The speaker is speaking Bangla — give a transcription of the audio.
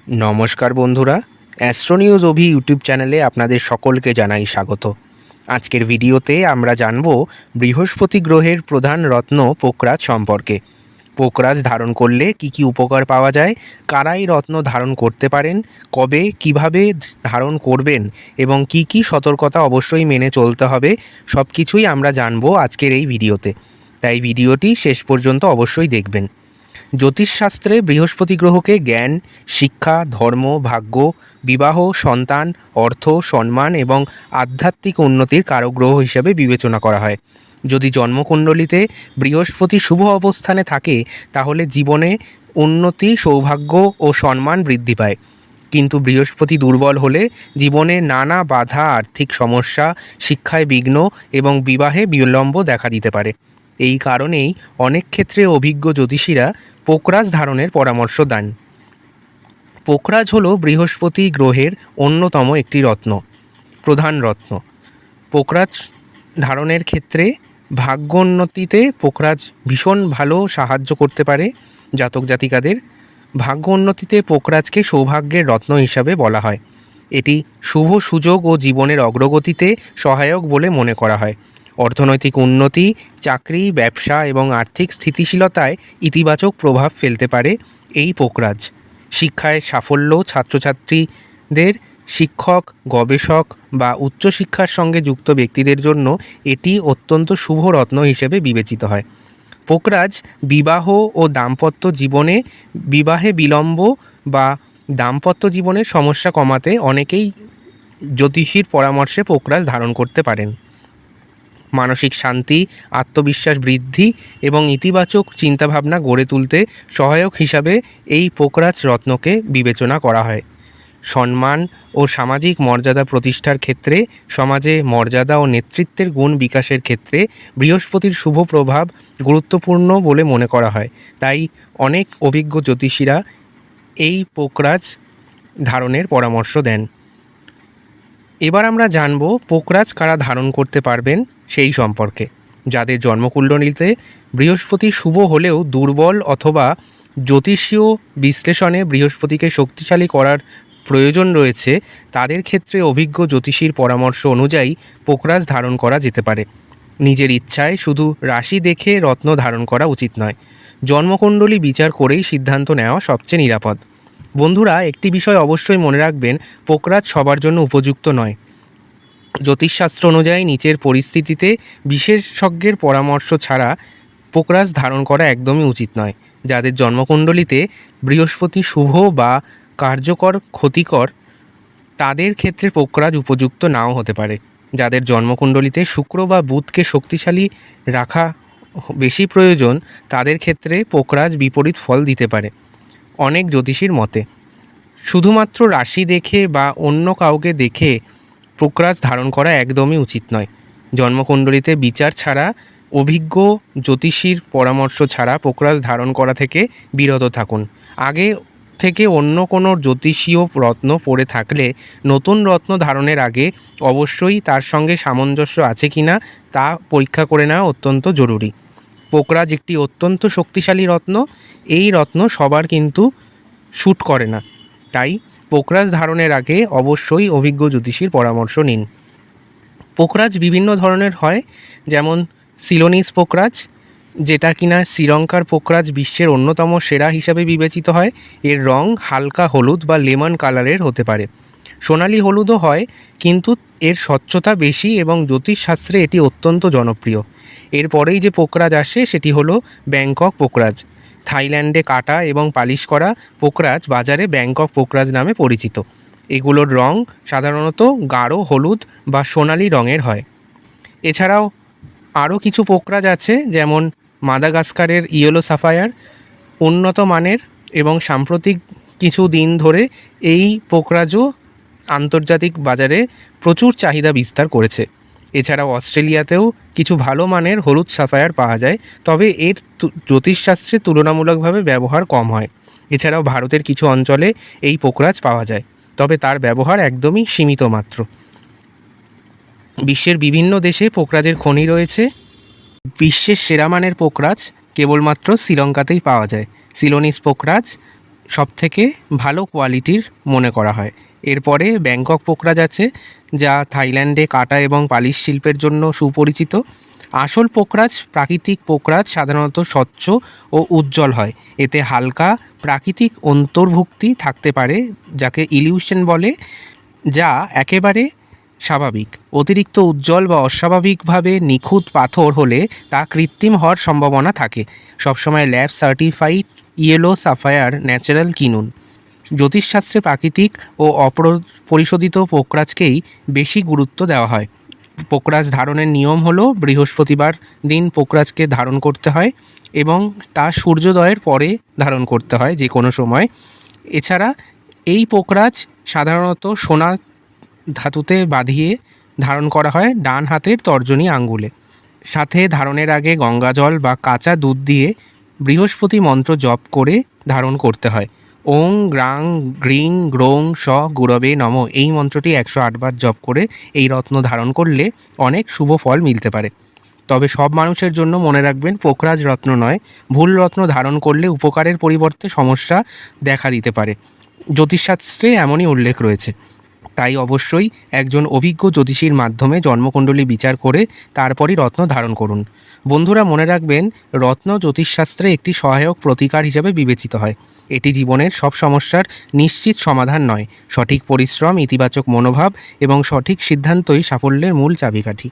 নমস্কার বন্ধুরা, অ্যাস্ট্রো নিউজ অভি ইউটিউব চ্যানেলে আপনাদের সকলকে জানাই স্বাগত। আজকের ভিডিওতে আমরা জানব বৃহস্পতি গ্রহের প্রধান রত্ন পোকরাজ সম্পর্কে। পোকরাজ ধারণ করলে কি কি উপকার পাওয়া যায়, কারাই রত্ন ধারণ করতে পারেন, কবে কিভাবে ধারণ করবেন এবং কি কি সতর্কতা অবশ্যই মেনে চলতে হবে, সব কিছুই আমরা জানব আজকের এই ভিডিওতে। তাই ভিডিওটি শেষ পর্যন্ত অবশ্যই দেখবেন। জ্যোতিষশাস্ত্রে বৃহস্পতি গ্রহকে জ্ঞান, শিক্ষা, ধর্ম, ভাগ্য, বিবাহ, সন্তান, অর্থ, সম্মান এবং আধ্যাত্মিক উন্নতির কারক গ্রহ হিসেবে বিবেচনা করা হয়। যদি জন্মকুণ্ডলিতে বৃহস্পতি শুভ অবস্থানে থাকে তাহলে জীবনে উন্নতি, সৌভাগ্য ও সম্মান বৃদ্ধি পায়। কিন্তু বৃহস্পতি দুর্বল হলে জীবনে নানা বাধা, আর্থিক সমস্যা, শিক্ষায় বিঘ্ন এবং বিবাহে বিলম্ব দেখা দিতে পারে। এই কারণেই অনেক ক্ষেত্রে অভিজ্ঞ জ্যোতিষীরা পোকরাজ ধারণের পরামর্শ দেন। পোকরাজ হল বৃহস্পতি গ্রহের অন্যতম একটি রত্ন, প্রধান রত্ন। পোকরাজ ধারণের ক্ষেত্রে ভাগ্যোন্নতিতে পোকরাজ ভীষণ ভালো সাহায্য করতে পারে। জাতক জাতিকাদের ভাগ্য উন্নতিতে পোকরাজকে সৌভাগ্যের রত্ন হিসাবে বলা হয়। এটি শুভ সুযোগ ও জীবনের অগ্রগতিতে সহায়ক বলে মনে করা হয়। অর্থনৈতিক উন্নতি, চাকরি, ব্যবসা এবং আর্থিক স্থিতিশীলতায় ইতিবাচক প্রভাব ফেলতে পারে এই পোকরাজ। শিক্ষায় সাফল্য, ছাত্রছাত্রীদের, শিক্ষক, গবেষক বা উচ্চশিক্ষার সঙ্গে যুক্ত ব্যক্তিদের জন্য এটি অত্যন্ত শুভ রত্ন হিসেবে বিবেচিত হয়। পোকরাজ বিবাহ ও দাম্পত্য জীবনে, বিবাহে বিলম্ব বা দাম্পত্য জীবনের সমস্যা কমাতে অনেকেই জ্যোতিষীর পরামর্শে পোকরাজ ধারণ করতে পারেন। মানসিক শান্তি, আত্মবিশ্বাস বৃদ্ধি এবং ইতিবাচক চিন্তাভাবনা গড়ে তুলতে সহায়ক হিসাবে এই পোকরাজ রত্নকে বিবেচনা করা হয়। সম্মান ও সামাজিক মর্যাদা প্রতিষ্ঠার ক্ষেত্রে, সমাজে মর্যাদা ও নেতৃত্বের গুণ বিকাশের ক্ষেত্রে বৃহস্পতির শুভ প্রভাব গুরুত্বপূর্ণ বলে মনে করা হয়। তাই অনেক অভিজ্ঞ জ্যোতিষীরা এই পোকরাজ ধারণের পরামর্শ দেন। এবার আমরা জানব পোকরাজ কারা ধারণ করতে পারবেন সেই সম্পর্কে। যাদের জন্মকুণ্ডলিতে বৃহস্পতি শুভ হলেও দুর্বল অথবা জ্যোতিষীয় বিশ্লেষণে বৃহস্পতিকে শক্তিশালী করার প্রয়োজন রয়েছে, তাদের ক্ষেত্রে অভিজ্ঞ জ্যোতিষীর পরামর্শ অনুযায়ী পোকরাজ ধারণ করা যেতে পারে। নিজের ইচ্ছায় শুধু রাশি দেখে রত্ন ধারণ করা উচিত নয়। জন্মকুণ্ডলী বিচার করেই সিদ্ধান্ত নেওয়া সবচেয়ে নিরাপদ। বন্ধুরা, একটি বিষয় অবশ্যই মনে রাখবেন, পোকরাজ সবার জন্য উপযুক্ত নয়। জ্যোতিষশাস্ত্র অনুযায়ী নিচের পরিস্থিতিতে বিশেষজ্ঞের পরামর্শ ছাড়া পোকরাজ ধারণ করা একদমই উচিত নয়। যাদের জন্মকুণ্ডলিতে বৃহস্পতি শুভ বা কার্যকর ক্ষতিকর, তাদের ক্ষেত্রে পোকরাজ উপযুক্ত নাও হতে পারে। যাদের জন্মকুণ্ডলিতে শুক্র বা বুধকে শক্তিশালী রাখা বেশি প্রয়োজন, তাদের ক্ষেত্রে পোকরাজ বিপরীত ফল দিতে পারে। অনেক জ্যোতিষীর মতে শুধুমাত্র রাশি দেখে বা অন্য কাউকে দেখে পোকরাজ ধারণ করা একদমই উচিত নয়। জন্মকুণ্ডলিতে বিচার ছাড়া, অভিজ্ঞ জ্যোতিষীর পরামর্শ ছাড়া পোকরাজ ধারণ করা থেকে বিরত থাকুন। আগে থেকে অন্য কোনো জ্যোতিষীয় রত্ন পড়ে থাকলে নতুন রত্ন ধারণের আগে অবশ্যই তার সঙ্গে সামঞ্জস্য আছে কি না তা পরীক্ষা করে নেওয়া অত্যন্ত জরুরি। পোকরাজ একটি অত্যন্ত শক্তিশালী রত্ন। এই রত্ন সবার কিন্তু শ্যুট করে না, তাই পোকরাজ ধারণের আগে অবশ্যই অভিজ্ঞ জ্যোতিষীর পরামর্শ নিন। পোকরাজ বিভিন্ন ধরনের হয়, যেমন সিলোনিস পোকরাজ, যেটা কিনা শ্রীলঙ্কার পোকরাজ বিশ্বের অন্যতম সেরা হিসাবে বিবেচিত হয়। এর রং হালকা হলুদ বা লেমন কালারের হতে পারে। সোনালি হলুদও হয়, কিন্তু এর স্বচ্ছতা বেশি এবং জ্যোতিষশাস্ত্রে এটি অত্যন্ত জনপ্রিয়। এরপরেই যে পোকরাজ আসে সেটি হলো ব্যাংকক পোকরাজ। থাইল্যান্ডে কাটা এবং পালিশ করা পোকরাজ বাজারে ব্যাংকক পোকরাজ নামে পরিচিত। এগুলোর রং সাধারণত গাঢ় হলুদ বা সোনালি রঙের হয়। এছাড়াও আরও কিছু পোকরাজ আছে, যেমন মাদাগাস্কারের ইয়েলো সাফায়ার উন্নত মানের এবং সাম্প্রতিক কিছু দিন ধরে এই পোকরাজও আন্তর্জাতিক বাজারে প্রচুর চাহিদা বিস্তার করেছে। এছাড়াও অস্ট্রেলিয়াতেও কিছু ভালো মানের হলুদ সাফায়ার পাওয়া যায়, তবে এর জ্যোতিষশাস্ত্রে তুলনামূলকভাবে ব্যবহার কম হয়। এছাড়াও ভারতের কিছু অঞ্চলে এই পোকরাজ পাওয়া যায়, তবে তার ব্যবহার একদমই সীমিত মাত্র। বিশ্বের বিভিন্ন দেশে পোকরাজের খনি রয়েছে। বিশ্বের সেরা মানের পোকরাজ কেবলমাত্র শ্রীলঙ্কাতেই পাওয়া যায়। সিলোনিস পোকরাজ সবথেকে ভালো কোয়ালিটির মনে করা হয়। এরপরে ব্যাংকক পোকরাজ আছে, যা থাইল্যান্ডে কাটা এবং পালিশ শিল্পের জন্য সুপরিচিত। আসল পোকরাজ প্রাকৃতিক পোকরাজ সাধারণত স্বচ্ছ ও উজ্জ্বল হয়। এতে হালকা প্রাকৃতিক অন্তর্ভুক্তি থাকতে পারে, যাকে ইলিউশন বলে, যা একেবারে স্বাভাবিক। অতিরিক্ত উজ্জ্বল বা অস্বাভাবিকভাবে নিখুঁত পাথর হলে তা কৃত্রিম হওয়ার সম্ভাবনা থাকে। সবসময় lab certified yellow Sapphire natural কিনুন। জ্যোতিষশাস্ত্রে প্রাকৃতিক ও অপরিশোধিত পোকরাজকেই বেশি গুরুত্ব দেওয়া হয়। পোকরাজ ধারণের নিয়ম হলো বৃহস্পতিবার দিন পোকরাজকে ধারণ করতে হয় এবং তা সূর্যোদয়ের পরে ধারণ করতে হয় যে কোনো সময়। এছাড়া এই পোকরাজ সাধারণত সোনা ধাতুতে বাঁধিয়ে ধারণ করা হয় ডান হাতের তর্জনী আঙ্গুলে। সাথে ধারণের আগে গঙ্গাজল বা কাঁচা দুধ দিয়ে বৃহস্পতি মন্ত্র জপ করে ধারণ করতে হয়। ওং গ্রাং গ্রিং গ্রৌং স গুরবে নম, এই মন্ত্রটি 108 বার জপ করে এই রত্ন ধারণ করলে অনেক শুভ ফল মিলতে পারে। তবে সব মানুষের জন্য মনে রাখবেন, পোকরাজ রত্ন নয়। ভুল রত্ন ধারণ করলে উপকারের পরিবর্তে সমস্যা দেখা দিতে পারে। জ্যোতিষশাস্ত্রে এমনই উল্লেখ রয়েছে। তাই অবশ্যই একজন অভিজ্ঞ জ্যোতিষীর মাধ্যমে জন্মকুণ্ডলী বিচার করে তারপরই রত্ন ধারণ করুন। বন্ধুরা, মনে রাখবেন, রত্ন জ্যোতিষশাস্ত্রে একটি সহায়ক প্রতিকার হিসেবে বিবেচিত হয়। এটি জীবনের সব সমস্যার নিশ্চিত সমাধান নয়। সঠিক পরিশ্রম, ইতিবাচক মনোভাব এবং সঠিক সিদ্ধান্তই সাফল্যের মূল চাবিকাঠি।